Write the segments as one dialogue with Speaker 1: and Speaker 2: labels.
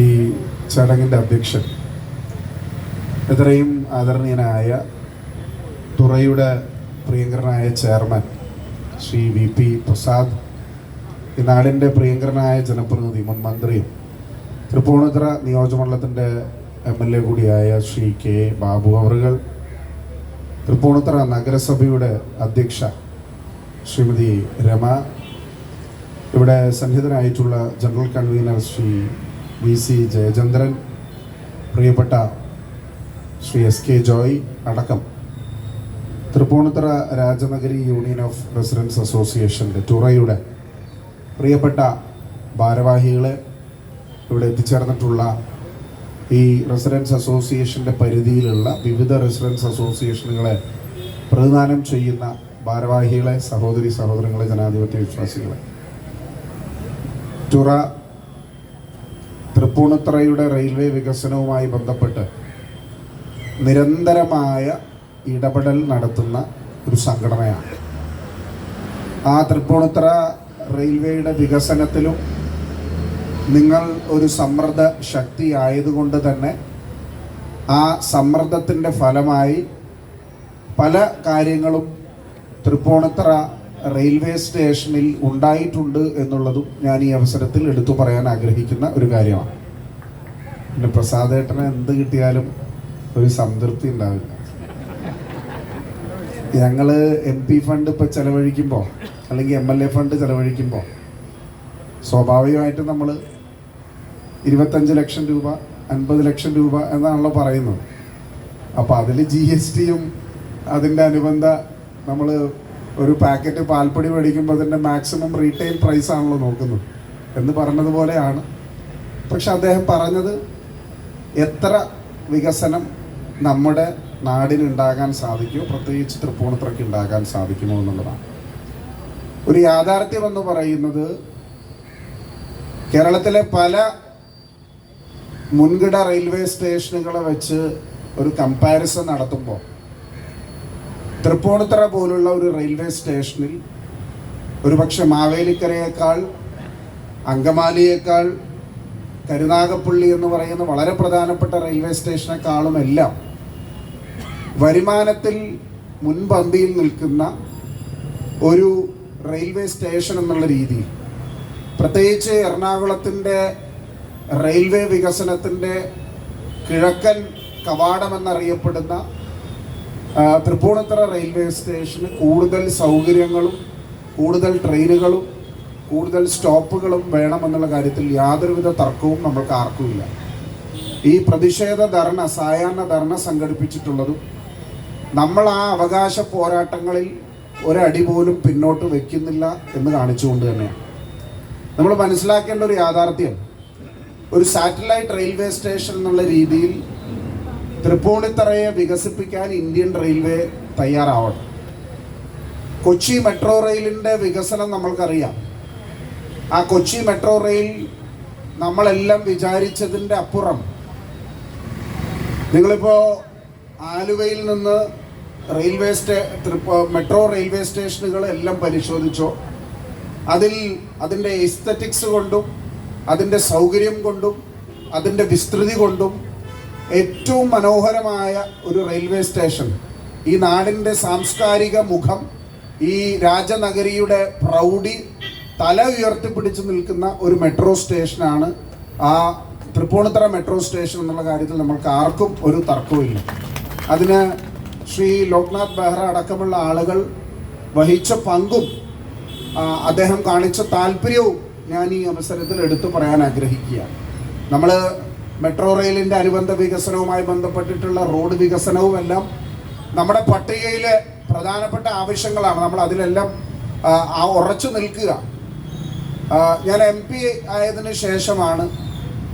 Speaker 1: ഈ ചടങ്ങിൻ്റെ അധ്യക്ഷൻ, എത്രയും ആദരണീയനായ തുറയുടെ പ്രിയങ്കരനായ ചെയർമാൻ ശ്രീ VP പ്രസാദ്, ഈ നാടിൻ്റെ പ്രിയങ്കരനായ ജനപ്രതിനിധി, മുൻ മന്ത്രിയും തൃപ്പൂണിത്തുറ നിയോജകമണ്ഡലത്തിൻ്റെ MLA കൂടിയായ ശ്രീ K. ബാബു അവറുകൾ, തൃപ്പൂണിത്തുറ നഗരസഭയുടെ അധ്യക്ഷ ശ്രീമതി രമ, ഇവിടെ സന്നിഹിതനായിട്ടുള്ള general convener Shri VC Jayachandran, പ്രിയപ്പെട്ട ശ്രീ SK ജോയ് അടക്കം Thrippunithura Rajanagari union of residents അസോസിയേഷൻ്റെ തുറയുടെ പ്രിയപ്പെട്ട ഭാരവാഹികളെ, ഇവിടെ എത്തിച്ചേർന്നിട്ടുള്ള ഈ റെസിഡൻസ് അസോസിയേഷൻ്റെ പരിധിയിലുള്ള വിവിധ റെസിഡൻസ് അസോസിയേഷനുകളെ പ്രതിനിധാനം ചെയ്യുന്ന ഭാരവാഹികളെ, സഹോദരി സഹോദരങ്ങളെ, ജനാധിപത്യ വിശ്വാസികളെ, തുറ തൃപ്പൂണിത്തുറയുടെ റെയിൽവേ വികസനവുമായി ബന്ധപ്പെട്ട് നിരന്തരമായ ഇടപെടൽ നടത്തുന്ന ഒരു സംഘടനയാണ്. ആ തൃപ്പൂണിത്തുറ റെയിൽവേയുടെ വികസനത്തിലും നിങ്ങൾ ഒരു സമ്മർദ്ദ ശക്തി ആയതുകൊണ്ട് തന്നെ ആ സമ്മർദ്ദത്തിൻ്റെ ഫലമായി പല കാര്യങ്ങളും തൃപ്പൂണിത്തുറ റെയിൽവേ സ്റ്റേഷനിൽ ഉണ്ടായിട്ടുണ്ട് എന്നുള്ളതും ഞാൻ ഈ അവസരത്തിൽ എടുത്തു പറയാൻ ആഗ്രഹിക്കുന്ന ഒരു കാര്യമാണ്. പിന്നെ പ്രസാദേട്ടന് എന്ത് കിട്ടിയാലും ഒരു സംതൃപ്തി ഉണ്ടാവില്ല. ഞങ്ങൾ MP ഫണ്ട് ഇപ്പോൾ ചെലവഴിക്കുമ്പോൾ, അല്ലെങ്കിൽ MLA ഫണ്ട് ചെലവഴിക്കുമ്പോൾ സ്വാഭാവികമായിട്ടും നമ്മൾ 25 ലക്ഷം രൂപ, 50 ലക്ഷം രൂപ എന്നാണല്ലോ പറയുന്നത്. അപ്പോൾ അതിൽ GSTയും അതിൻ്റെ അനുബന്ധ, നമ്മൾ ഒരു പാക്കറ്റ് പാൽപ്പൊടി മേടിക്കുമ്പോൾ അതിൻ്റെ മാക്സിമം റീറ്റെയിൽ പ്രൈസാണല്ലോ നോക്കുന്നത് എന്ന് പറഞ്ഞതുപോലെയാണ്. പക്ഷെ അദ്ദേഹം പറഞ്ഞത് എത്ര വികസനം നമ്മുടെ നാടിനുണ്ടാകാൻ സാധിക്കുമോ, പ്രത്യേകിച്ച് തൃപ്പൂണിത്തുറയ്ക്ക് ഉണ്ടാകാൻ സാധിക്കുമോ എന്നുള്ളതാണ്. ഒരു യാഥാർത്ഥ്യം എന്ന് പറയുന്നത്, കേരളത്തിലെ പല മുൻകിട റെയിൽവേ സ്റ്റേഷനുകളെ വെച്ച് ഒരു കമ്പാരിസൺ നടത്തുമ്പോൾ തൃപ്പൂണിത്തുറ പോലുള്ള ഒരു റെയിൽവേ സ്റ്റേഷനിൽ ഒരുപക്ഷെ മാവേലിക്കരയേക്കാൾ, അങ്കമാലിയേക്കാൾ, കരുനാഗപ്പള്ളി എന്ന് പറയുന്ന വളരെ പ്രധാനപ്പെട്ട റെയിൽവേ സ്റ്റേഷനേക്കാളും എല്ലാം വരുമാനത്തിൽ മുൻപന്തിയിൽ നിൽക്കുന്ന ഒരു റെയിൽവേ സ്റ്റേഷൻ എന്നുള്ള രീതിയിൽ, പ്രത്യേകിച്ച് എറണാകുളത്തിൻ്റെ റെയിൽവേ വികസനത്തിൻ്റെ കിഴക്കൻ കവാടമെന്നറിയപ്പെടുന്ന തൃപ്പൂണിത്തുറ റെയിൽവേ സ്റ്റേഷന് കൂടുതൽ സൗകര്യങ്ങളും കൂടുതൽ ട്രെയിനുകളും കൂടുതൽ സ്റ്റോപ്പുകളും വേണമെന്നുള്ള കാര്യത്തിൽ യാതൊരുവിധ തർക്കവും നമ്മൾക്ക് ആർക്കുമില്ല. ഈ പ്രതിഷേധ ധർണ, സായാഹ്ന ധർണ സംഘടിപ്പിച്ചിട്ടുള്ളതും നമ്മൾ ആ അവകാശ പോരാട്ടങ്ങളിൽ ഒരടി പോലും പിന്നോട്ട് വയ്ക്കുന്നില്ല എന്ന് കാണിച്ചുകൊണ്ട് തന്നെയാണ്. നമ്മൾ മനസ്സിലാക്കേണ്ട ഒരു യാഥാർത്ഥ്യം, ഒരു സാറ്റലൈറ്റ് റെയിൽവേ സ്റ്റേഷൻ എന്നുള്ള രീതിയിൽ തൃപ്പൂണിത്തുറയെ വികസിപ്പിക്കാൻ ഇന്ത്യൻ റെയിൽവേ തയ്യാറാവണം. കൊച്ചി മെട്രോ റെയിലിൻ്റെ വികസനം നമ്മൾക്കറിയാം. ആ കൊച്ചി മെട്രോ റെയിൽ നമ്മളെല്ലാം വിചാരിച്ചതിൻ്റെ അപ്പുറം, നിങ്ങളിപ്പോൾ ആലുവയിൽ നിന്ന് മെട്രോ റെയിൽവേ സ്റ്റേഷനുകൾ എല്ലാം പരിശോധിച്ചോ, അതിൻ്റെ എസ്തറ്റിക്സ് കൊണ്ടും അതിൻ്റെ സൗകര്യം കൊണ്ടും അതിൻ്റെ വിസ്തൃതി കൊണ്ടും ഏറ്റവും മനോഹരമായ ഒരു റെയിൽവേ സ്റ്റേഷൻ, ഈ നാടിൻ്റെ സാംസ്കാരിക മുഖം, ഈ രാജനഗരിയുടെ പ്രൗഢി തല ഉയർത്തിപ്പിടിച്ച് നിൽക്കുന്ന ഒരു മെട്രോ സ്റ്റേഷനാണ് ആ തൃപ്പൂണിത്തുറ മെട്രോ സ്റ്റേഷൻ എന്നുള്ള കാര്യത്തിൽ നമ്മൾക്ക് ആർക്കും ഒരു തർക്കവുമില്ല. അതിന് ശ്രീ ലോക്നാഥ് ബെഹ്റ അടക്കമുള്ള ആളുകൾ വഹിച്ച പങ്കും അദ്ദേഹം കാണിച്ച താല്പര്യവും ഞാൻ ഈ അവസരത്തിൽ എടുത്തു പറയാൻ ആഗ്രഹിക്കുകയാണ്. നമ്മൾ മെട്രോ റെയിലിൻ്റെ അനുബന്ധ വികസനവുമായി ബന്ധപ്പെട്ടിട്ടുള്ള റോഡ് വികസനവും എല്ലാം നമ്മുടെ പട്ടികയിലെ പ്രധാനപ്പെട്ട ആവശ്യങ്ങളാണ്. നമ്മൾ അതിലെല്ലാം ഉറച്ചു നിൽക്കുക. ഞാൻ MP ആയതിനു ശേഷമാണ്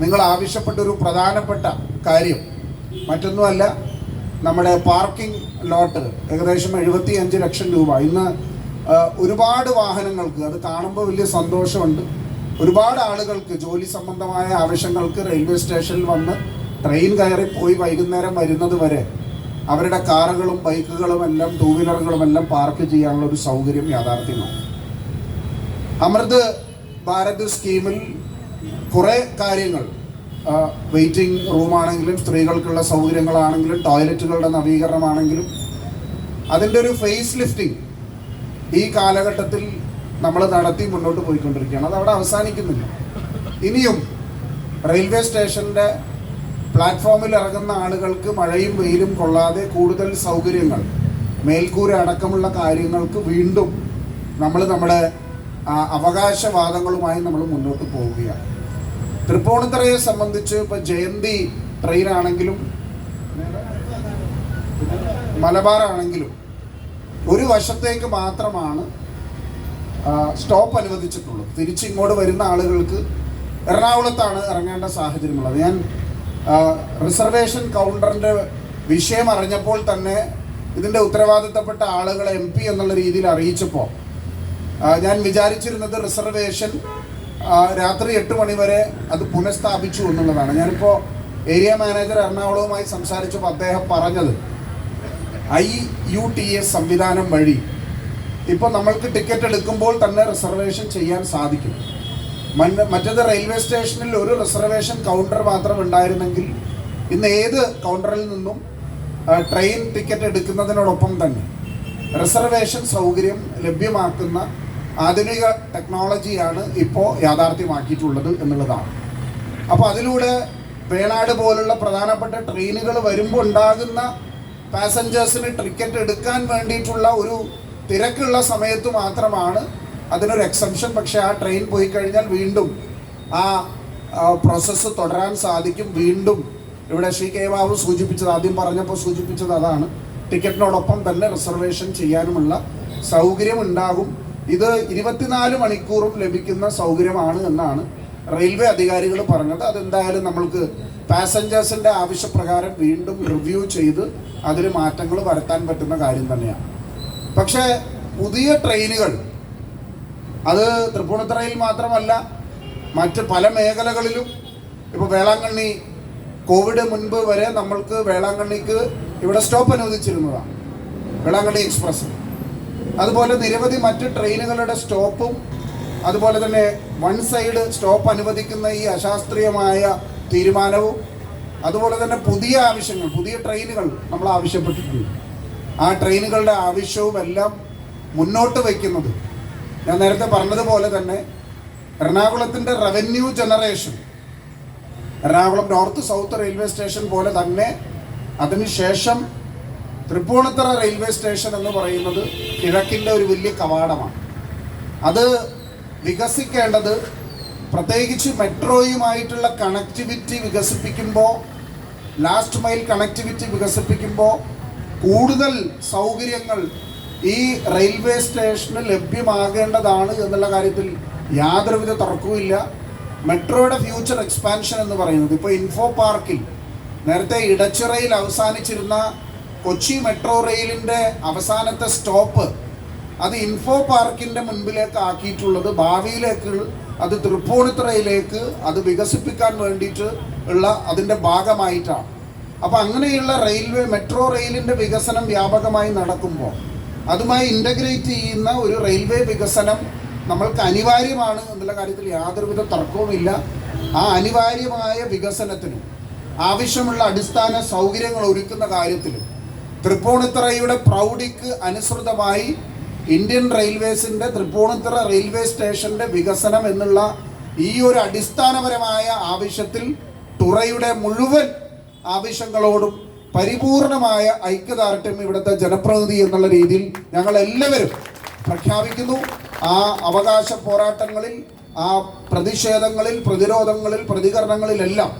Speaker 1: നിങ്ങൾ ആവശ്യപ്പെട്ടൊരു പ്രധാനപ്പെട്ട കാര്യം, മറ്റൊന്നുമല്ല, നമ്മുടെ പാർക്കിംഗ് ലോട്ട് ഏകദേശം 75 ലക്ഷം രൂപ. ഇന്ന് ഒരുപാട് വാഹനങ്ങൾക്ക്, അത് കാണുമ്പോൾ വലിയ സന്തോഷമുണ്ട്, ഒരുപാട് ആളുകൾക്ക് ജോലി സംബന്ധമായ ആവശ്യങ്ങൾക്ക് റെയിൽവേ സ്റ്റേഷനിൽ വന്ന് ട്രെയിൻ കയറി പോയി വൈകുന്നേരം വരുന്നത് വരെ അവരുടെ കാറുകളും ബൈക്കുകളും എല്ലാം, ടൂ വീലറുകളും എല്ലാം പാർക്ക് ചെയ്യാനുള്ള ഒരു സൗകര്യം യാഥാർത്ഥ്യമാണ്. അമൃത് ഭാരത് സ്കീമിൽ കുറേ കാര്യങ്ങൾ വെയിറ്റിംഗ് റൂമാണെങ്കിലും സ്ത്രീകൾക്കുള്ള സൗകര്യങ്ങളാണെങ്കിലും ടോയ്ലറ്റുകളുടെ നവീകരണമാണെങ്കിലും അതിൻ്റെ ഒരു ഫേസ് ലിഫ്റ്റിംഗ് ഈ കാലഘട്ടത്തിൽ നമ്മൾ നടത്തി മുന്നോട്ട് പോയിക്കൊണ്ടിരിക്കുകയാണ്. അത് അവിടെ അവസാനിക്കുന്നില്ല. ഇനിയും റെയിൽവേ സ്റ്റേഷൻ്റെ പ്ലാറ്റ്ഫോമിൽ ഇറങ്ങുന്ന ആളുകൾക്ക് മഴയും വെയിലും കൊള്ളാതെ കൂടുതൽ സൗകര്യങ്ങൾ, മേൽക്കൂര അടക്കമുള്ള കാര്യങ്ങൾക്ക് വീണ്ടും നമ്മൾ നമ്മുടെ അവകാശവാദങ്ങളുമായി നമ്മൾ മുന്നോട്ട് പോവുകയാണ്. തൃപ്പൂണിത്തുറയെ സംബന്ധിച്ച് ഇപ്പോൾ ജയന്തി ട്രെയിൻ ആണെങ്കിലും മലബാർ ആണെങ്കിലും ഒരു വശത്തേക്ക് മാത്രമാണ് സ്റ്റോപ്പ് അനുവദിച്ചിട്ടുള്ളത്. തിരിച്ചിങ്ങോട്ട് വരുന്ന ആളുകൾക്ക് എറണാകുളത്താണ് ഇറങ്ങേണ്ട സാഹചര്യമുള്ളത്. ഞാൻ റിസർവേഷൻ കൗണ്ടറിൻ്റെ വിഷയം അറിഞ്ഞപ്പോൾ തന്നെ ഇതിൻ്റെ ഉത്തരവാദിത്തപ്പെട്ട ആളുകളെ MP എന്നുള്ള രീതിയിൽ അറിയിച്ചപ്പോൾ ഞാൻ വിചാരിച്ചിരുന്നത് റിസർവേഷൻ രാത്രി 8 മണി വരെ അത് പുനഃസ്ഥാപിച്ചു എന്നുള്ളതാണ്. ഞാനിപ്പോൾ ഏരിയ മാനേജർ എറണാകുളവുമായി സംസാരിച്ചപ്പോൾ അദ്ദേഹം പറഞ്ഞത് IUTS സംവിധാനം വഴി ഇപ്പോൾ നമ്മൾക്ക് ടിക്കറ്റ് എടുക്കുമ്പോൾ തന്നെ റിസർവേഷൻ ചെയ്യാൻ സാധിക്കും. മറ്റേത് റെയിൽവേ സ്റ്റേഷനിൽ ഒരു റിസർവേഷൻ കൗണ്ടർ മാത്രം ഉണ്ടായിരുന്നെങ്കിൽ ഇന്ന് ഏത് കൗണ്ടറിൽ നിന്നും ട്രെയിൻ ടിക്കറ്റ് എടുക്കുന്നതിനോടൊപ്പം തന്നെ റിസർവേഷൻ സൗകര്യം ലഭ്യമാക്കുന്ന ആധുനിക ടെക്നോളജിയാണ് ഇപ്പോൾ യാഥാർത്ഥ്യമാക്കിയിട്ടുള്ളത് എന്നുള്ളതാണ്. അപ്പോൾ അതിലൂടെ വേണാട് പോലുള്ള പ്രധാനപ്പെട്ട ട്രെയിനുകൾ വരുമ്പോൾ ഉണ്ടാകുന്ന പാസഞ്ചേഴ്സിന് ടിക്കറ്റ് എടുക്കാൻ വേണ്ടിയിട്ടുള്ള ഒരു തിരക്കുള്ള സമയത്ത് മാത്രമാണ് അതിനൊരു എക്സംഷൻ. പക്ഷേ ആ ട്രെയിൻ പോയി കഴിഞ്ഞാൽ വീണ്ടും ആ പ്രോസസ്സ് തുടരാൻ സാധിക്കും. വീണ്ടും ഇവിടെ ശ്രീ കെ ബാബു സൂചിപ്പിച്ചത്, ആദ്യം പറഞ്ഞപ്പോൾ സൂചിപ്പിച്ചത് അതാണ്, ടിക്കറ്റിനോടൊപ്പം തന്നെ റിസർവേഷൻ ചെയ്യാനുമുള്ള സൗകര്യം ഉണ്ടാകും. ഇത് 24 മണിക്കൂറും ലഭിക്കുന്ന സൗകര്യമാണ് എന്നാണ് റെയിൽവേ അധികാരികൾ പറഞ്ഞത്. അതെന്തായാലും നമ്മൾക്ക് പാസഞ്ചേഴ്സിൻ്റെ ആവശ്യപ്രകാരം വീണ്ടും റിവ്യൂ ചെയ്ത് അതിൽ മാറ്റങ്ങൾ വരുത്താൻ പറ്റുന്ന കാര്യം തന്നെയാണ്. പക്ഷേ പുതിയ ട്രെയിനുകൾ അത് തൃപ്പൂണിത്തുറയിൽ മാത്രമല്ല, മറ്റ് പല മേഖലകളിലും ഇപ്പോൾ വേളാങ്കണ്ണി കോവിഡ് മുൻപ് വരെ നമ്മൾക്ക് വേളാങ്കണ്ണിക്ക് ഇവിടെ സ്റ്റോപ്പ് അനുവദിച്ചിരുന്നതാണ്, വേളാങ്കണ്ണി എക്സ്പ്രസ്. അതുപോലെ നിരവധി മറ്റ് ട്രെയിനുകളുടെ സ്റ്റോപ്പും അതുപോലെ തന്നെ വൺ സൈഡ് സ്റ്റോപ്പ് അനുവദിക്കുന്ന ഈ അശാസ്ത്രീയമായ തീരുമാനവും അതുപോലെ തന്നെ പുതിയ ആവശ്യങ്ങൾ, പുതിയ ട്രെയിനുകൾ നമ്മൾ ആവശ്യപ്പെട്ടിട്ടുണ്ട്. ആ ട്രെയിനുകളുടെ ആവശ്യവും എല്ലാം മുന്നോട്ട് വയ്ക്കുന്നത് ഞാൻ നേരത്തെ പറഞ്ഞതുപോലെ തന്നെ എറണാകുളത്തിൻ്റെ revenue generation, Ernakulam north south railway station പോലെ തന്നെ അതിനുശേഷം തൃപ്പൂണിത്തുറ റെയിൽവേ സ്റ്റേഷൻ എന്ന് പറയുന്നത് കിഴക്കിൻ്റെ ഒരു വലിയ കവാടമാണ്. അത് വികസിക്കേണ്ടത് പ്രത്യേകിച്ച് മെട്രോയുമായിട്ടുള്ള കണക്ടിവിറ്റി വികസിപ്പിക്കുമ്പോൾ, ലാസ്റ്റ് മൈൽ കണക്ടിവിറ്റി വികസിപ്പിക്കുമ്പോൾ കൂടുതൽ സൗകര്യങ്ങൾ ഈ റെയിൽവേ സ്റ്റേഷന് ലഭ്യമാകേണ്ടതാണ് എന്നുള്ള കാര്യത്തിൽ യാതൊരുവിധ തർക്കവുമില്ല. മെട്രോയുടെ ഫ്യൂച്ചർ എക്സ്പാൻഷൻ എന്ന് പറയുന്നത് ഇപ്പോൾ ഇൻഫോ പാർക്കിൽ നേരത്തെ ഇടച്ചിറയിൽ അവസാനിച്ചിരുന്ന കൊച്ചി മെട്രോ റെയിലിൻ്റെ അവസാനത്തെ സ്റ്റോപ്പ് അത് ഇൻഫോ പാർക്കിൻ്റെ മുൻപിലേക്ക് ആക്കിയിട്ടുള്ളത് ഭാവിയിലേക്ക് അത് തൃപ്പൂണിത്തുറയിലേക്ക് അത് വികസിപ്പിക്കാൻ വേണ്ടിയിട്ട് ഉള്ള അതിൻ്റെ ഭാഗമായിട്ടാണ്. അപ്പോൾ അങ്ങനെയുള്ള റെയിൽവേ മെട്രോ റെയിലിൻ്റെ വികസനം വ്യാപകമായി നടക്കുമ്പോൾ അതുമായി ഇൻ്റഗ്രേറ്റ് ചെയ്യുന്ന ഒരു റെയിൽവേ വികസനം നമ്മൾക്ക് അനിവാര്യമാണ് എന്നുള്ള കാര്യത്തിൽ യാതൊരുവിധ തർക്കവുമില്ല. ആ അനിവാര്യമായ വികസനത്തിനും ആവശ്യമുള്ള അടിസ്ഥാന സൗകര്യങ്ങൾ ഒരുക്കുന്ന കാര്യത്തിലും തൃപ്പൂണിത്തുറയുടെ പ്രൗഢിക്ക് അനുസൃതമായി ഇന്ത്യൻ റെയിൽവേസിൻ്റെ തൃപ്പൂണിത്തുറ റെയിൽവേ സ്റ്റേഷൻ്റെ വികസനം എന്നുള്ള ഈ ഒരു അടിസ്ഥാനപരമായ ആവശ്യത്തിൽ തുറയുടെ മുഴുവൻ ആവശ്യങ്ങളോടും പരിപൂർണമായ ഐക്യദാർഢ്യം ഇവിടുത്തെ ജനപ്രതിനിധി എന്നുള്ള രീതിയിൽ ഞങ്ങൾ എല്ലാവരും പ്രഖ്യാപിക്കുന്നു. ആ അവകാശ പോരാട്ടങ്ങളിൽ, ആ പ്രതിഷേധങ്ങളിൽ, പ്രതിരോധങ്ങളിൽ, പ്രതികരണങ്ങളിലെല്ലാം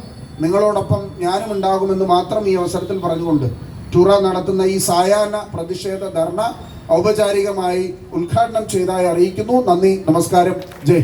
Speaker 1: നിങ്ങളോടൊപ്പം ഞാനും ഉണ്ടാകുമെന്ന് മാത്രം ഈ അവസരത്തിൽ പറഞ്ഞുകൊണ്ട് തുറ നടത്തുന്ന ഈ സായാഹ്ന പ്രതിഷേധ ധർണ ഔപചാരികമായി ഉദ്ഘാടനം ചെയ്തതായി അറിയിക്കുന്നു. നന്ദി, നമസ്കാരം, ജയ്.